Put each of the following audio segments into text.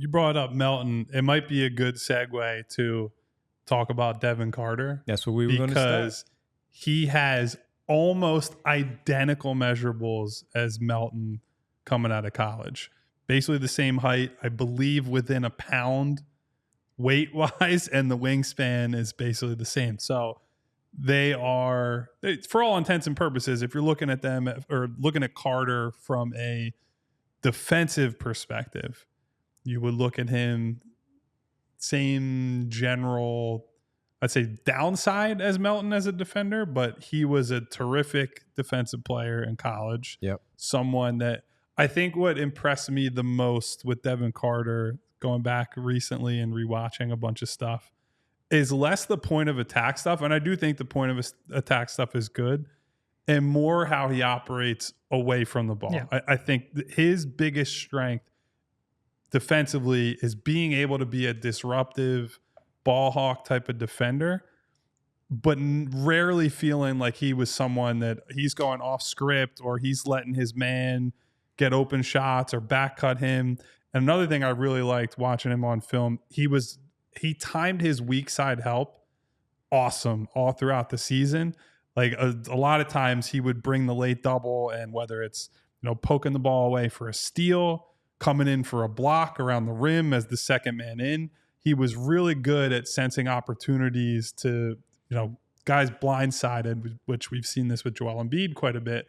you brought up Melton. It might be a good segue to talk about Devin Carter. That's what we were going to start. Because he has almost identical measurables as Melton coming out of college. Basically the same height, I believe within a pound weight-wise, and the wingspan is basically the same. So they are, for all intents and purposes, if you're looking at them or looking at Carter from a defensive perspective, you would look at him same general, I'd say, downside as Melton as a defender, but he was a terrific defensive player in college. Yep. Someone that I think what impressed me the most with Devin Carter, going back recently and rewatching a bunch of stuff, is less the point of attack stuff. And I do think the point of attack stuff is good, and more how he operates away from the ball. Yeah. I think his biggest strength defensively is being able to be a disruptive ball hawk type of defender, but rarely feeling like he was someone that he's going off script or he's letting his man get open shots or back cut him. And another thing I really liked watching him on film, he timed his weak side help awesome all throughout the season. Like a lot of times he would bring the late double, and whether it's, poking the ball away for a steal, coming in for a block around the rim as the second man in, he was really good at sensing opportunities to, guys blindsided, which we've seen this with Joel Embiid quite a bit.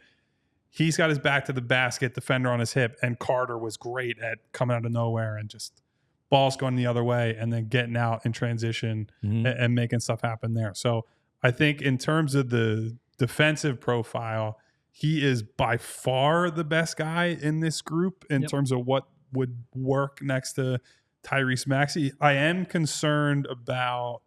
He's got his back to the basket, defender on his hip, and Carter was great at coming out of nowhere and just balls going the other way and then getting out in transition and making stuff happen there. So I think in terms of the defensive profile, he is by far the best guy in this group in terms of what would work next to Tyrese Maxey. I am concerned about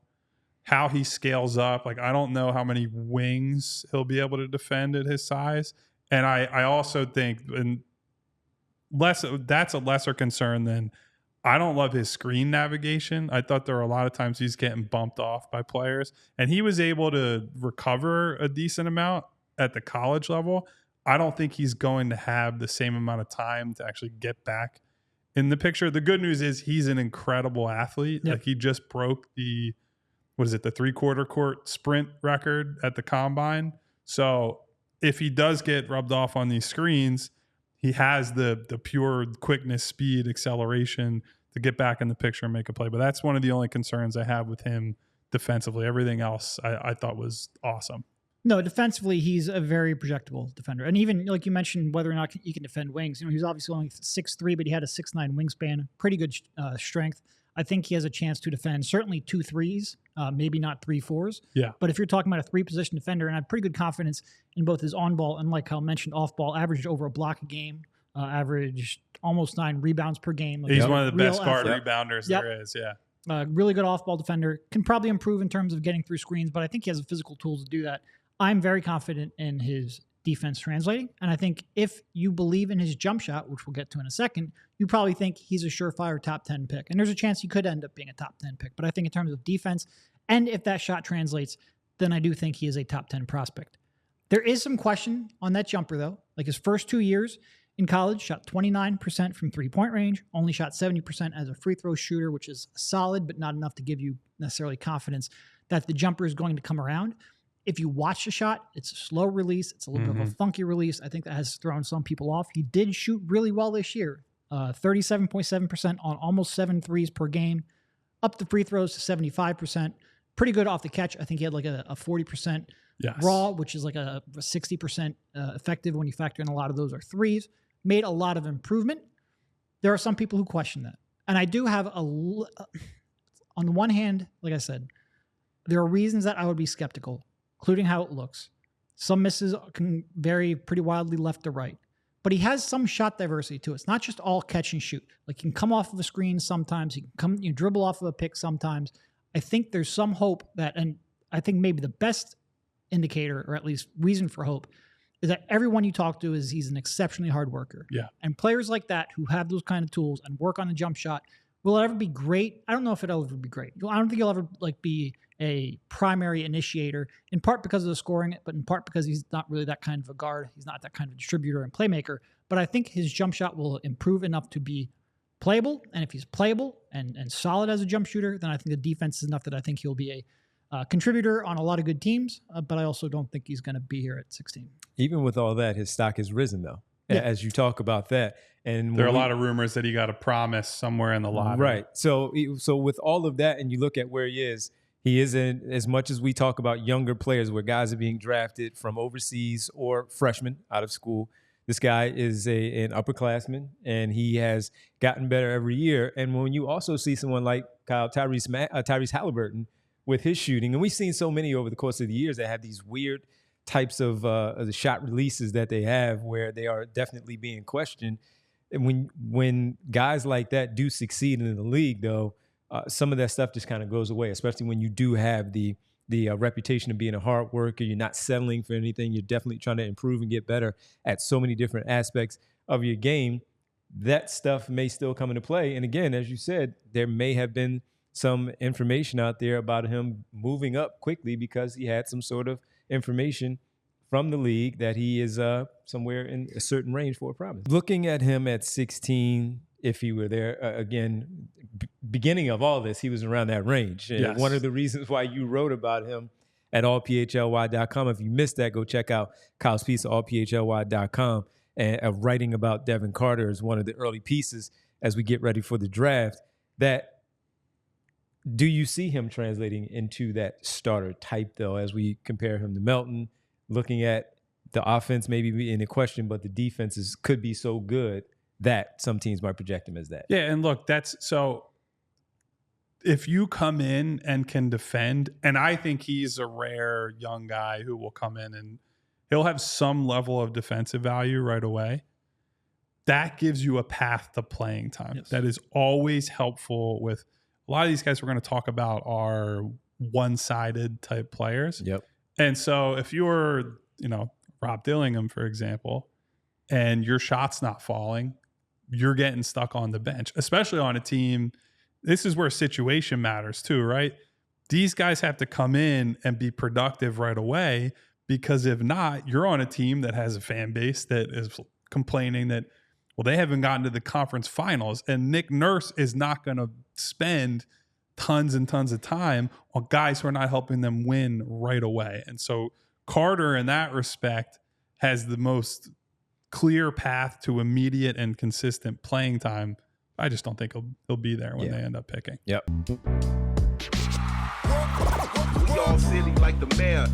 how he scales up. Like, I don't know how many wings he'll be able to defend at his size. And I also think that's a lesser concern than, I don't love his screen navigation. I thought there were a lot of times he's getting bumped off by players, and he was able to recover a decent amount at the college level. I don't think he's going to have the same amount of time to actually get back in the picture. The good news is he's an incredible athlete. Yep. Like, he just broke the 3/4 court sprint record at the combine. So if he does get rubbed off on these screens, he has the pure quickness, speed, acceleration to get back in the picture and make a play. But that's one of the only concerns I have with him defensively. Everything else I thought was awesome. No, defensively, he's a very projectable defender. And even, like you mentioned, whether or not he can defend wings. He's obviously only 6'3", but he had a 6'9" wingspan. Pretty good strength. I think he has a chance to defend certainly 2 threes, maybe not 3 4s. Yeah. But if you're talking about a 3-position defender, and I have pretty good confidence in both his on-ball and, like Kyle mentioned, off-ball, averaged over a block a game, averaged almost 9 rebounds per game. Like, he's one of the best guard effort. rebounders there is, yeah. Really good off-ball defender. Can probably improve in terms of getting through screens, but I think he has the physical tools to do that. I'm very confident in his defense translating, and I think if you believe in his jump shot, which we'll get to in a second, you probably think he's a surefire top 10 pick. And there's a chance he could end up being a top 10 pick. But I think in terms of defense, and if that shot translates, then I do think he is a top 10 prospect. There is some question on that jumper, though. Like, his first 2 years in college, shot 29% from three-point range, only shot 70% as a free throw shooter, which is solid, but not enough to give you necessarily confidence that the jumper is going to come around. If you watch the shot, it's a slow release. It's a little bit of a funky release. I think that has thrown some people off. He did shoot really well this year. 37.7% on almost 7 threes per game. Up the free throws to 75%. Pretty good off the catch. I think he had like a 40% raw, which is like a 60% effective when you factor in a lot of those are threes. Made a lot of improvement. There are some people who question that. And I do have on the one hand, like I said, there are reasons that I would be skeptical, including how it looks. Some misses can vary pretty wildly left to right. But he has some shot diversity to it. It's not just all catch and shoot. Like, he can come off of a screen sometimes. He can dribble off of a pick sometimes. I think there's some hope that, and I think maybe the best indicator, or at least reason for hope, is that everyone you talk to is he's an exceptionally hard worker. Yeah. And players like that who have those kind of tools and work on the jump shot, will it ever be great? I don't know if it'll ever be great. I don't think he'll ever be a primary initiator, in part because of the scoring, but in part because he's not really that kind of a guard. He's not that kind of distributor and playmaker. But I think his jump shot will improve enough to be playable. And if he's playable and solid as a jump shooter, then I think the defense is enough that I think he'll be a contributor on a lot of good teams. But I also don't think he's going to be here at 16. Even with all that, his stock has risen, though, as you talk about that. And there are a lot of rumors that he got a promise somewhere in the lottery. Right. So with all of that, and you look at where he is in, as much as we talk about younger players where guys are being drafted from overseas or freshmen out of school, this guy is an upperclassman, and he has gotten better every year. And when you also see someone like Tyrese Halliburton with his shooting, and we've seen so many over the course of the years that have these weird types of the shot releases that they have where they are definitely being questioned. And when guys like that do succeed in the league, though, some of that stuff just kind of goes away, especially when you do have the reputation of being a hard worker. You're not settling for anything. You're definitely trying to improve and get better at so many different aspects of your game. That stuff may still come into play. And again, as you said, there may have been some information out there about him moving up quickly because he had some sort of information from the league that he is somewhere in a certain range for a promise. Looking at him at 16, if he were there, again, beginning of all this, he was around that range. Yes. One of the reasons why you wrote about him at allphly.com. If you missed that, go check out Kyle's piece at allphly.com. And writing about Devin Carter is one of the early pieces as we get ready for the draft. Do you see him translating into that starter type, though, as we compare him to Melton? Looking at the offense maybe being a question, but the defenses could be so good that some teams might project him as that. Yeah, and look, so if you come in and can defend, and I think he's a rare young guy who will come in and he'll have some level of defensive value right away. That gives you a path to playing time. Yes. That is always helpful with a lot of these guys we're going to talk about are one-sided type players. Yep. And so if you're, Rob Dillingham, for example, and your shot's not falling, you're getting stuck on the bench, especially on a team. This is where situation matters too, right? These guys have to come in and be productive right away, because if not, you're on a team that has a fan base that is complaining that, well, they haven't gotten to the conference finals, and Nick Nurse is not going to spend tons and tons of time on guys who are not helping them win right away. And so Carter, in that respect, has the most clear path to immediate and consistent playing time. I just don't think he'll be there when they end up picking. Yep. We all silly like the mayor.